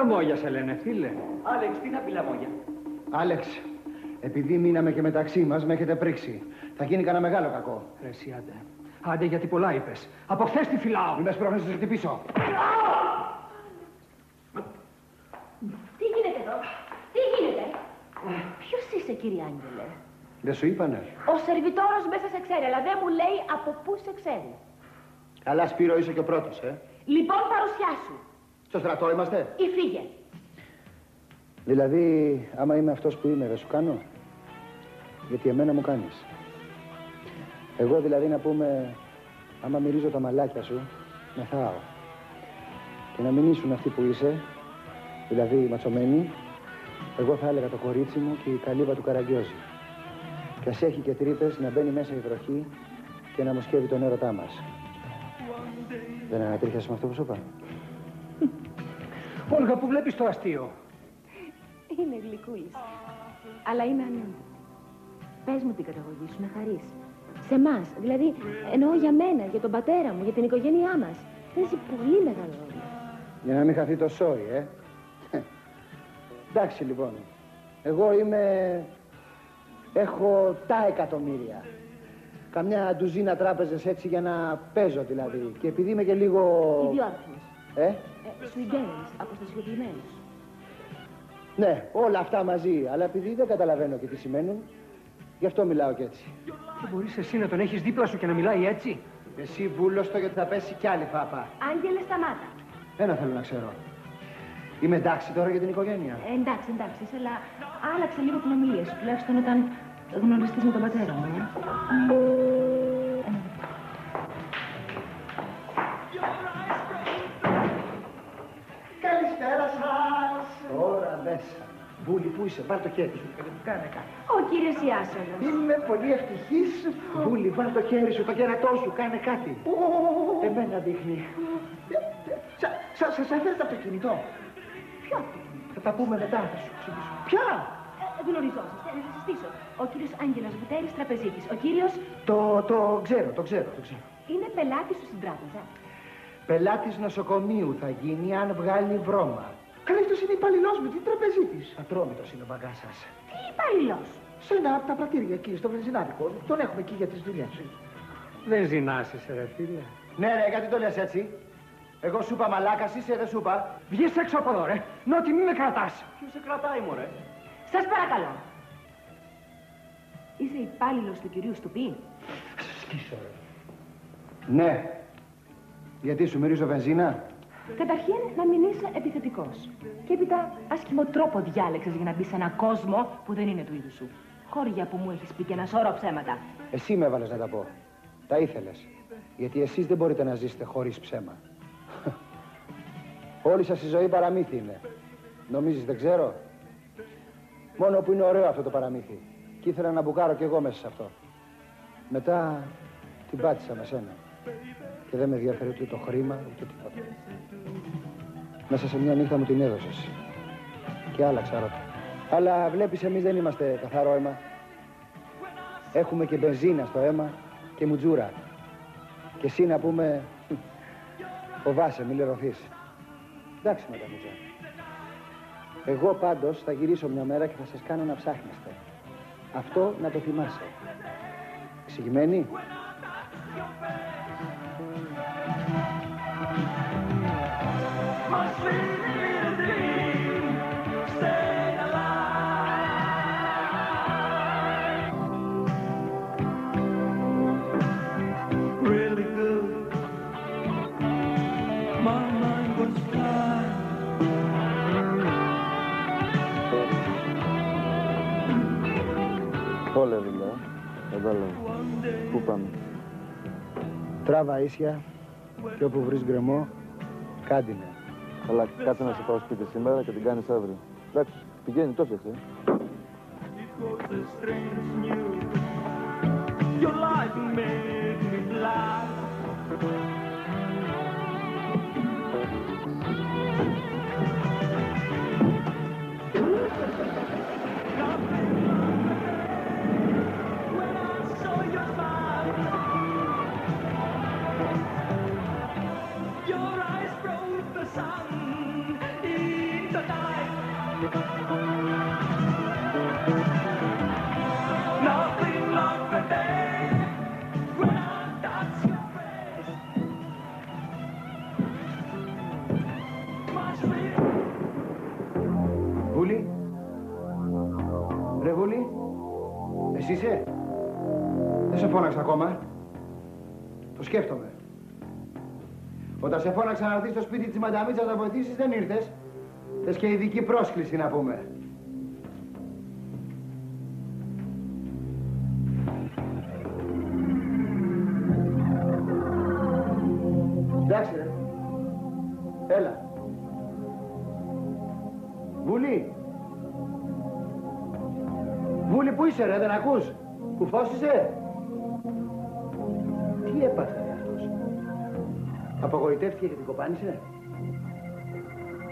Πιλαμόγια σε λένε, φίλε. Άλεξ, τι να πει Λαμόγια. Άλεξ, επειδή μείναμε και μεταξύ μας, με έχετε πρίξει. Θα γίνει κανένα μεγάλο κακό. Ρε εσύ, άντε. Άντε, γιατί πολλά είπες. Από χθες τη φυλάω. Μην με σπρώχνεις να σε χτυπήσω. Τι γίνεται εδώ, τι γίνεται. Ποιος είσαι, κύριε Άγγελε? Δεν σου είπανε? Ο σερβιτόρος μέσα σε ξέρει, αλλά δεν μου λέει από πού σε ξέρει. Καλά, Σπύρο, είσαι και ο πρώτος, Λοιπόν, παρουσιάσου. Στο στρατό είμαστε. Ή φύγε. Δηλαδή, άμα είμαι αυτός που είμαι, δεν σου κάνω? Γιατί εμένα μου κάνεις. Εγώ δηλαδή να πούμε, άμα μυρίζω τα μαλάκια σου, μεθάω. Και να μην ήσουν αυτή που είσαι, δηλαδή ματσωμένη, εγώ θα έλεγα το κορίτσι μου και η καλύβα του Καραγκιόζη. Κι ας έχει και τρύπες να μπαίνει μέσα η βροχή και να μοσκεύει τον έρωτά μας. Δεν ανατρίχιασαι με αυτό που σου είπα? Όλγα, που βλέπεις το αστείο. Είναι γλυκούλης. Αλλά είναι ανόητο. Πες μου την καταγωγή σου, να χαρείς. Σε εμάς, δηλαδή, εννοώ για μένα, για τον πατέρα μου, για την οικογένειά μας. Παίζει πολύ μεγάλο ρόλο. Για να μην χαθεί το σόι, Εντάξει, λοιπόν. Εγώ έχω τα εκατομμύρια. Καμιά ντουζίνα τράπεζες έτσι για να παίζω δηλαδή. Και επειδή είμαι και λίγο... Ιδιόρθμος. Σουιγκέρινς, αποστασιοποιημένος. Ναι, όλα αυτά μαζί. Αλλά επειδή δεν καταλαβαίνω και τι σημαίνουν, γι' αυτό μιλάω κι έτσι. Και μπορείς εσύ να τον έχεις δίπλα σου και να μιλάει έτσι? Εσύ βούλωστο, γιατί θα πέσει κι άλλη φάπα. Άγγελε, σταμάτα. Ένα θέλω να ξέρω. Είμαι εντάξει τώρα για την οικογένεια? Εντάξει, αλλά άλλαξε λίγο την ομιλία σου, τουλάχιστον όταν γνωριστείς με τον πατέρα μου. Καλησπέρα σας. Τώρα μέσα. Βούλη, πού είσαι, πάρ' το χέρι σου. Κάνε κάτι. Ο κύριος Ιάσονος. Είμαι πολύ ευτυχής. Βούλη, βάλ' το χέρι σου, το κέρατό σου, κάνε κάτι. Εμένα δείχνει. Σας έφερε από το κινητό. Ποιο? Θα τα πούμε μετά, θα σου εξηγήσω. Ποια? Γνωριζόσαστε, να σας συστήσω. Ο κύριος Άγγελος Βουτέρης, τραπεζίτης. Ο κύριος... Το ξέρω. Είναι πελάτης σου στην τράπεζα. Πελάτης νοσοκομείου θα γίνει αν βγάλει βρώμα. Καλά, αυτός είναι υπαλληλός μου, τι τραπεζίτης. Ατρόμητος είναι ο μπαγκάς σας. Τι υπαλληλός? Σε ένα από τα πρατήρια εκεί, στο βενζινάδικο. Τον έχουμε εκεί για τις δουλειές. Δεν ζηνάσεις, ρε φίλε. Ναι, ρε, γιατί το λες έτσι? Εγώ σου είπα μαλάκας, είσαι, δεν σου είπα. Βγες έξω από εδώ, ρε. Νότι μη με κρατάς. Ποιος σε κρατάει, μωρέ? Σας παρακαλώ. Είσαι υπάλληλος του κυρίου Στουπί? Σκίσω, ρε. Ναι. Γιατί σου μυρίζω βενζίνα? Καταρχήν, να μην είσαι επιθετικός. Και έπειτα, άσχημο τρόπο διάλεξες για να μπεις σε έναν κόσμο που δεν είναι του είδους σου. Χώρια που μου έχεις πει και ένα σώρο ψέματα. Εσύ με έβαλες να τα πω. Τα ήθελες. Γιατί εσείς δεν μπορείτε να ζήσετε χωρίς ψέμα. Όλη σας η ζωή παραμύθι είναι. Νομίζεις δεν ξέρω? Μόνο που είναι ωραίο αυτό το παραμύθι. Και ήθελα να μπουκάρω κι εγώ μέσα σε αυτό. Μετά την πάτησα με σένα. Και δεν με ενδιαφέρει ούτε το χρήμα, ούτε τίποτα. Μέσα σε μια νύχτα μου την έδωσες. Και άλλαξα ρώτα. Αλλά βλέπεις, εμείς δεν είμαστε καθαρό αίμα. Έχουμε και μπενζίνα στο αίμα και μουτζούρα. Και εσύ να πούμε, φοβάσαι, μη λερωθείς. Εντάξει, Μανταμουζέ. Εγώ πάντως θα γυρίσω μια μέρα και θα σας κάνω να ψάχνεστε. Αυτό να το θυμάσαι. Εξηγημένη? Όλη δουλειά. Εδώ λέω. Πού πάμε? Τράβα ίσια και όπου βρεις γκρεμό, κάντινε. Αλλά κάτσε να σε πάω σπίτι σήμερα και την κάνεις αύριο. Εντάξει, πηγαίνει, το έφτιαξε. The είσαι? Δεν σε φώναξα ακόμα. Το σκέφτομαι. Όταν σε φώναξα να έρθεις στο σπίτι της Μανταμίτσας να βοηθήσεις, δεν ήρθες. Θες και ειδική πρόσκληση να πούμε. Εντάξει ρε. Έλα. Βούλη. Βούλη, πού είσαι ρε, δεν ακούς? Κουφός είσαι? Τι έπαθε ρε αυτός? Απογοητεύτηκε και την κοπάνισε?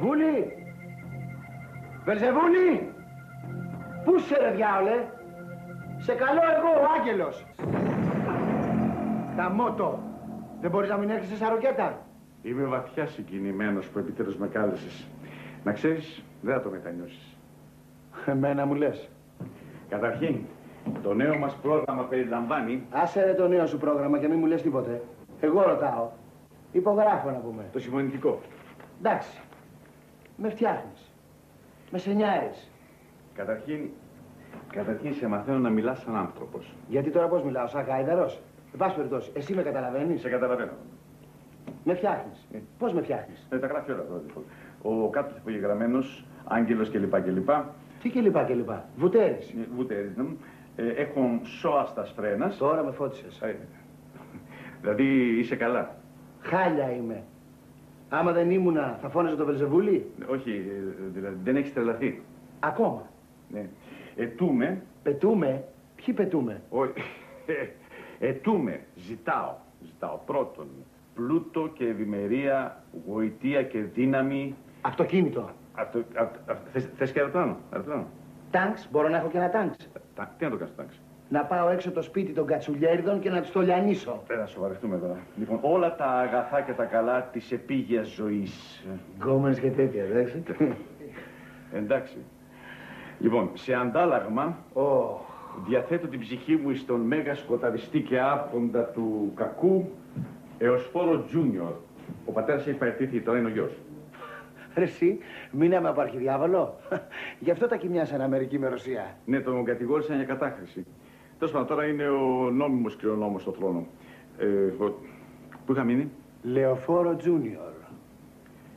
Βούλη! Βελζεβούλη! Πού είσαι ρε διάολε? Σε καλώ εγώ ο Άγγελος! Καμότο! Δεν μπορείς να μην έρχεσαι σαν ροκέτα? Είμαι βαθιά συγκινημένος που επιτέλους με κάλεσες. Να ξέρεις, δεν θα το μετανιώσεις. Εμένα μου λες. Καταρχήν, το νέο μας πρόγραμμα περιλαμβάνει... Άσε ρε το νέο σου πρόγραμμα και μην μου λες τίποτε. Εγώ ρωτάω. Υπογράφω να πούμε. Το συμφωνητικό. Εντάξει. Με φτιάχνεις. Με σενιάρεις. Καταρχήν σε μαθαίνω να μιλάς σαν άνθρωπος. Γιατί τώρα πώς μιλάω, σαν γάιδαρος? Εν πάση περιπτώσει, εσύ με καταλαβαίνεις? Σε καταλαβαίνω. Με φτιάχνεις. Πώς με φτιάχνεις? Τα γράφει όλα τώρα. Ο κάτω υπογεγραμμένος, Άγγελος κλπ. Τι κλπ. Βουτέρης. Βουτέρης, ναι. Έχουν σώαστας φρένας. Τώρα με φώτισες. Δηλαδή είσαι καλά. Χάλια είμαι. Άμα δεν ήμουνα, θα φώναζε το Βελζεβούλη? Όχι, δηλαδή δεν έχεις τρελαθεί. Ακόμα. Ναι. Ετούμε. Πετούμε. Ποιοι πετούμε? Όχι. Ετούμε. Ζητάω πρώτον πλούτο και ευημερία, γοητεία και δύναμη. Αυτοκίνητο. Θες και αεροπλάνο? Τάγκς, μπορώ να έχω και ένα τάγκς. Τι να το κάνεις τάγκς? Να πάω έξω το σπίτι των κατσουλιέριδων και να τους το λιανίσω. Να σοβαρευτούμε τώρα. Λοιπόν, όλα τα αγαθά και τα καλά της επίγειας ζωής. Γκόμενες και τέτοια, εντάξει. Εντάξει. Λοιπόν, σε αντάλλαγμα, διαθέτω την ψυχή μου στον μέγα σκοταδιστή και άποντα του κακού, Εωσφόρο Τζούνιορ. Ο πατέρας έχει παραιτήθει, τώρα είναι ο γιος. Ρε εσύ, μείναμε από αρχιδιάβολο. Γι' αυτό τα κοιμιάσανε Αμερική με Ρωσία. Ναι, τον κατηγόρησαν για κατάχρηση. Τέλος πάντων, τώρα είναι ο νόμιμος κληρονόμος στο θρόνο. Πού είχα μείνει? Λεωφόρο Τζούνιορ.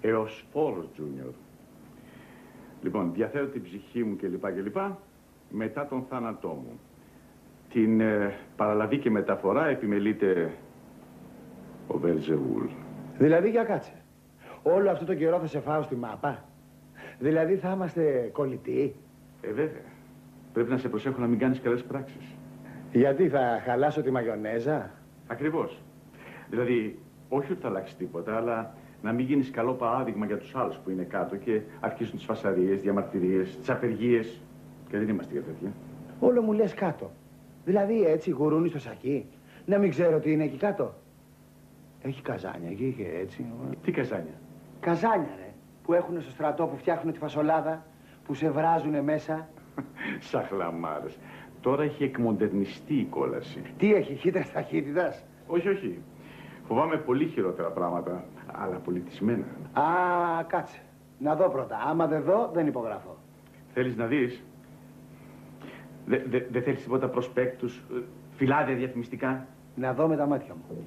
Εωσφόρο Τζούνιορ. Λοιπόν, διαθέτω την ψυχή μου κλπ. Μετά τον θάνατό μου. Την παραλαβή και μεταφορά επιμελείται ο Βελζεβούλ. Δηλαδή, για κάτσε. Όλο αυτό το καιρό θα σε φάω στη μάπα. Δηλαδή θα είμαστε κολλητοί. Βέβαια. Πρέπει να σε προσέχω να μην κάνεις καλές πράξεις. Γιατί θα χαλάσω τη μαγιονέζα? Ακριβώς. Δηλαδή, όχι ότι θα αλλάξει τίποτα, αλλά να μην γίνεις καλό παράδειγμα για τους άλλους που είναι κάτω και αρχίσουν τις φασαρίες, διαμαρτυρίες, τις απεργίες. Και δεν είμαστε για τέτοια. Όλο μου λες κάτω. Δηλαδή έτσι γουρούνι στο σακί. Να μην ξέρω τι είναι εκεί κάτω. Έχει καζάνια εκεί και έτσι. Τι καζάνια? Καζάνια ρε. Που έχουν στο στρατό που φτιάχνουν τη φασολάδα. Που σε βράζουνε μέσα. Σαχλαμάρες. Τώρα έχει εκμοντερνιστεί η κόλαση. Τι έχει, χύτρας ταχύτητας? Όχι. Φοβάμαι πολύ χειρότερα πράγματα, αλλά πολιτισμένα. Α, κάτσε. Να δω πρώτα. Άμα δεν δω, δεν υπογράφω. Θέλεις να δεις? Δεν θέλεις τίποτα προσπέκτους, φυλάδια διαφημιστικά? Να δω με τα μάτια μου.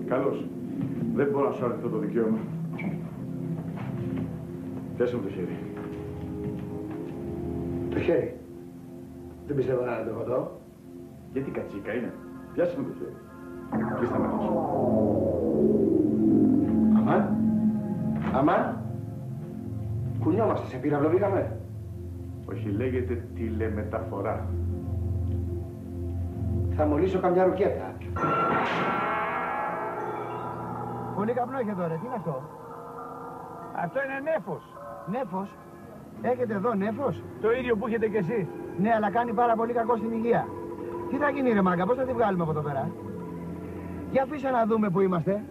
Καλώς. Δεν μπορώ να σου αρνηθώ το δικαίωμα. Πιάσε μου το χέρι. Το χέρι. Δεν πιστεύω να είναι το κοντό. Γιατί κατσίκα είναι? Πιάσε μου το χέρι. Κλείς τα μάτια σου. Αμάν. Κουνιόμαστε, σε πύραυλο βγήκαμε. Όχι, λέγεται τηλεμεταφορά. Θα μολύσω καμιά ρουκέτα. Πολύ καπνό είχε τώρα, τι είναι αυτό? Αυτό είναι νέφος. Νέφος. Έχετε εδώ νέφος? Το ίδιο που έχετε κι εσείς. Ναι, αλλά κάνει πάρα πολύ κακό στην υγεία. Τι θα γίνει ρε μάγκα, πώς θα τη βγάλουμε από εδώ πέρα? Για αφήσα να δούμε που είμαστε.